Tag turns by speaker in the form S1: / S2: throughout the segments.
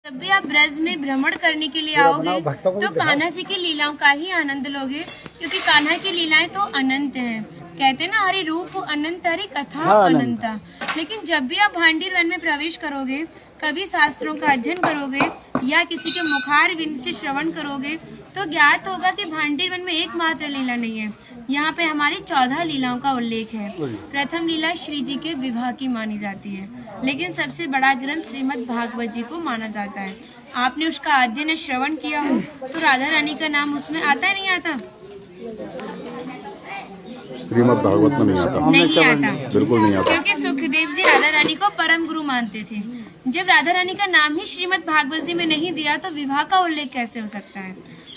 S1: जब भी आप ब्रज में भ्रमण करने के लिए आओगे तो कान्हा जी की लीलाओं का ही आनंद लोगे, क्योंकि कान्हा की लीलाएं तो अनंत हैं। कहते हैं ना, हरि रूप अनंत हरि कथा अनंता। लेकिन जब भी आप भांडीर वन में प्रवेश करोगे, कभी शास्त्रों का अध्ययन करोगे या किसी के मुखार विंद से श्रवण करोगे तो ज्ञात होगा कि भांडीर वन में एकमात्र लीला नहीं है, यहाँ पे हमारी 14 लीलाओं का उल्लेख है। प्रथम लीला श्री जी के विवाह की मानी जाती है, लेकिन सबसे बड़ा ग्रंथ श्रीमद् भागवत जी को माना जाता है। आपने उसका अध्ययन श्रवण किया हो तो राधा रानी का नाम उसमें आता है, नहीं आता?
S2: श्रीमद् भागवत में नहीं आता, बिल्कुल नहीं आता,
S1: क्योंकि सुखदेव जी राधा रानी को परम गुरु मानते थे। जब राधा रानी का नाम ही श्रीमद् भागवत जी में नहीं दिया तो विवाह का उल्लेख कैसे हो सकता है?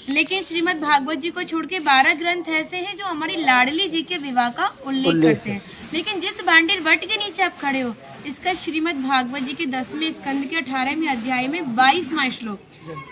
S1: लेकिन श्रीमद् भागवत जी को छोड़ के 12 ग्रंथ ऐसे हैं जो हमारी लाडली जी के विवाह का उल्लेख करते हैं। लेकिन जिस भांडीर वट के नीचे आप खड़े हो, इसका श्रीमद् भागवत जी के 10वें स्कंद के 18वें अध्याय में 22वां श्लोक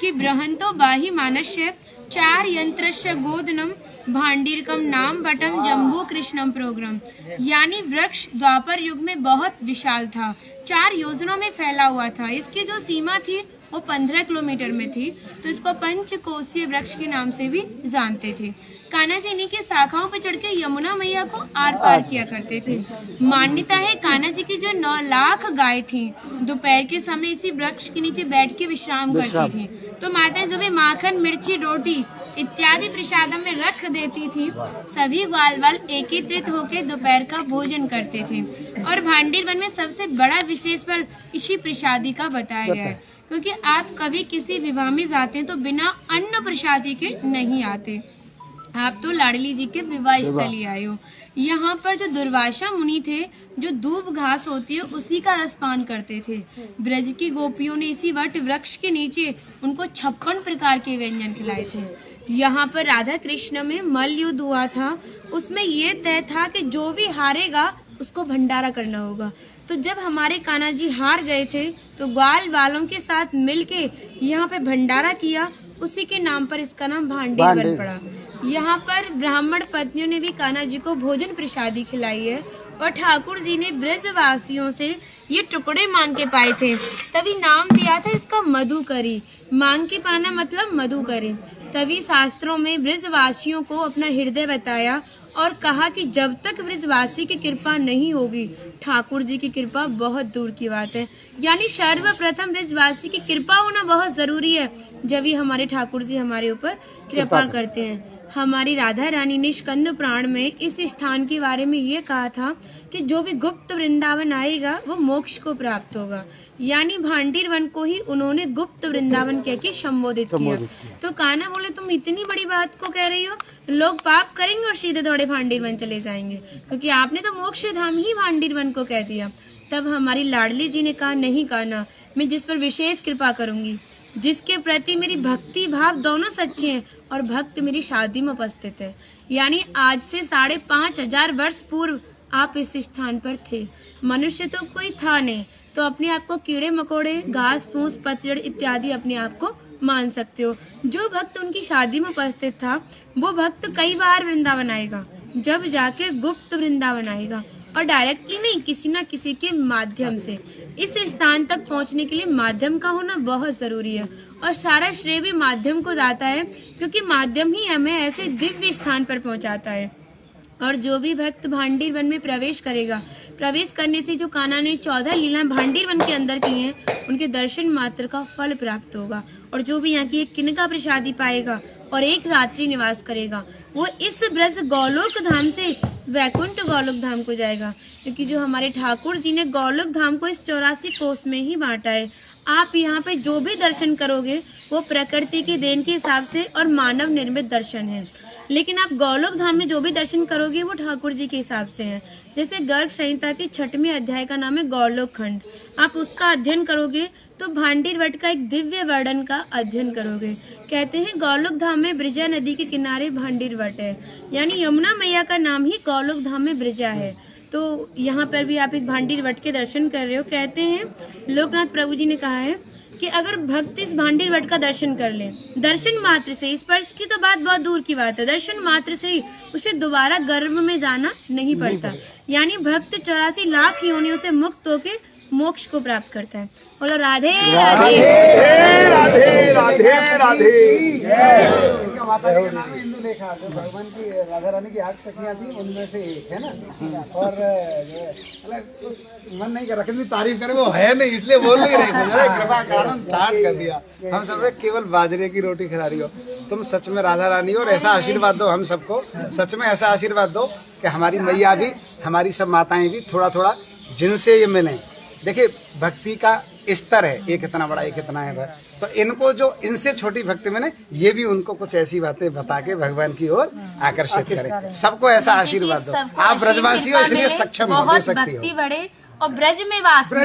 S1: कि बृहंतो बाहि मानस्य 4 यंत्रस्य गोदनम भांडीरकम नाम बटम जम्बू कृष्णम प्रोग्राम, यानी वृक्ष द्वापर युग में बहुत विशाल था, 4 योजनों में फैला हुआ था। इसकी जो सीमा थी वो 15 किलोमीटर में थी, तो इसको पंचकोशीय वृक्ष के नाम से भी जानते थे। कान्हा जी इन्हीं की शाखाओं पर चढ़ के यमुना मैया को आर पार किया करते थे। मान्यता है कान्हा जी की जो 9 लाख गाय थी दोपहर के समय इसी वृक्ष के नीचे बैठ के विश्राम करती थी। तो माताएं जो भी माखन मिर्ची रोटी इत्यादि प्रसादम में रख देती थी, सभी ग्वाल वाल एकत्रित होकर दोपहर का भोजन करते थे। और भांडीर वन में सबसे बड़ा विशेष पर इसी प्रसादी का बताया गया है, क्योंकि आप कभी किसी विवाह में जाते हैं तो बिना अन्न प्रसादी के नहीं आते। आप तो लाडली जी के विवाह स्थली आए हो। यहाँ पर जो दुर्वासा मुनि थे, जो दूब घास होती है उसी का रसपान करते थे। ब्रज की गोपियों ने इसी वट वृक्ष के नीचे उनको 56 प्रकार के व्यंजन खिलाए थे। यहाँ पर राधा कृष्ण में मल्ल युद्ध हुआ था, उसमें ये तय था कि जो भी हारेगा उसको भंडारा करना होगा। तो जब हमारे कान्हा जी हार गए थे तो ग्वाल वालों के साथ मिलके यहाँ पे भंडारा किया, उसी के नाम पर इसका नाम भांडीर वन पड़ा। यहाँ पर ब्राह्मण पत्नियों ने भी कान्हा जी को भोजन प्रसादी खिलाई है, और ठाकुर जी ने ब्रजवासियों से ये टुकड़े मांग के पाए थे, तभी नाम दिया था इसका मधुकरी। मांग के पाना मतलब मधुकरी। तभी शास्त्रों में ब्रजवासियों को अपना हृदय बताया और कहा कि जब तक ब्रजवासी की कृपा नहीं होगी, ठाकुर जी की कृपा बहुत दूर की बात है। यानी सर्वप्रथम ब्रजवासी की कृपा होना बहुत जरूरी है, जब ही हमारे ठाकुर जी हमारे ऊपर कृपा करते हैं। हमारी राधा रानी ने स्कंद पुराण में इस स्थान के बारे में ये कहा था कि जो भी गुप्त वृंदावन आएगा वो मोक्ष को प्राप्त होगा। यानी भांडीर वन को ही उन्होंने गुप्त वृंदावन कह के संबोधित किया। तो कान्हा बोले, तुम इतनी बड़ी बात को कह रही हो, लोग पाप करेंगे और सीधे दौड़े भांडीर वन चले जाएंगे, क्योंकि आपने तो मोक्ष धाम ही भांडीर वन को कह दिया। तब हमारी लाडली जी ने कहा, नहीं कान्हा, मैं जिस पर विशेष कृपा करूंगी, जिसके प्रति मेरी भक्ति भाव दोनों सच्चे हैं और भक्त मेरी शादी में उपस्थित है। यानी आज से 5,500 वर्ष पूर्व आप इस स्थान पर थे। मनुष्य तो कोई था नहीं, तो अपने आप को कीड़े मकोड़े, घास फूस, पतझड़ इत्यादि अपने आप को मान सकते हो। जो भक्त उनकी शादी में उपस्थित था वो भक्त कई बार वृंदावन आएगा, जब जाके गुप्त वृंदावन आएगा, और डायरेक्टली नहीं, किसी न किसी के माध्यम से। इस स्थान तक पहुंचने के लिए माध्यम का होना बहुत जरूरी है, और सारा श्रेय भी माध्यम को जाता है, क्योंकि माध्यम ही हमें ऐसे दिव्य स्थान पर पहुंचाता है। और जो भी भक्त भांडीर वन में प्रवेश करेगा, प्रवेश करने से जो कान्हा ने 14 लीलाएं भांडीर वन के अंदर की हैं, उनके दर्शन मात्र का फल प्राप्त होगा। और जो भी यहाँ की एक किनका प्रसादी पाएगा और एक रात्रि निवास करेगा, वो इस ब्रज गौलोक धाम से वैकुंठ गौलोक धाम को जाएगा, क्योंकि जो हमारे ठाकुर जी ने गौलोक धाम को इस 84 कोस में ही बांटा है। आप यहाँ पे जो भी दर्शन करोगे वो प्रकृति की देन के हिसाब से और मानव निर्मित दर्शन है, लेकिन आप गौलोक धाम में जो भी दर्शन करोगे वो ठाकुर जी के हिसाब से है। जैसे गर्ग संहिता के 6वें अध्याय का नाम है गौलोक खंड, आप उसका अध्ययन करोगे तो भांडीर वट का एक दिव्य वर्णन का अध्ययन करोगे। कहते हैं गौलोक धाम में ब्रिजा नदी के किनारे भांडीर वट है, यानी यमुना मैया का नाम ही गौलोक धाम में ब्रिजा है। तो यहाँ पर भी आप एक भांडीर वट के दर्शन कर रहे हो। कहते हैं लोकनाथ प्रभु जी ने कहा है कि अगर भक्त इस भांडीर वट का दर्शन कर ले, दर्शन मात्र से, स्पर्श की तो बात बहुत दूर की बात है, दर्शन मात्र से ही उसे दोबारा गर्भ में जाना नहीं पड़ता। यानी भक्त 84 लाख योनियों से मुक्त होके मोक्ष को प्राप्त करता है। बोलो राधे राधे।
S3: राधे।
S4: इनका माता जी का नाम है इंदुलेखा, जो भगवान की राधा रानी की 8 सखियां थी उनमें से एक है ना। और मन नहीं कर रहा कितनी तारीफ करे, वो है नहीं इसलिए बोल नहीं रहे, कृपा कारण स्टार्ट कर दिया। हम सब केवल बाजरे की रोटी खिला रही हो तुम, सच में राधा रानी हो। और ऐसा आशीर्वाद दो हम सबको, सच में ऐसा आशीर्वाद दो कि हमारी मैया भी, हमारी सब माताएं भी थोड़ा थोड़ा जिनसे ये मिलें। देखिए भक्ति का स्तर है, एक इतना बड़ा एक इतना है, तो इनको जो इनसे छोटी भक्ति में ये भी उनको कुछ ऐसी बातें बता के भगवान की ओर आकर्षित करें। सबको ऐसा आशीर्वाद दो। आप ब्रजवासी हो इसलिए सक्षम हो, दे सकती हो।
S1: भक्ति बढ़े और ब्रज में वास
S3: हो।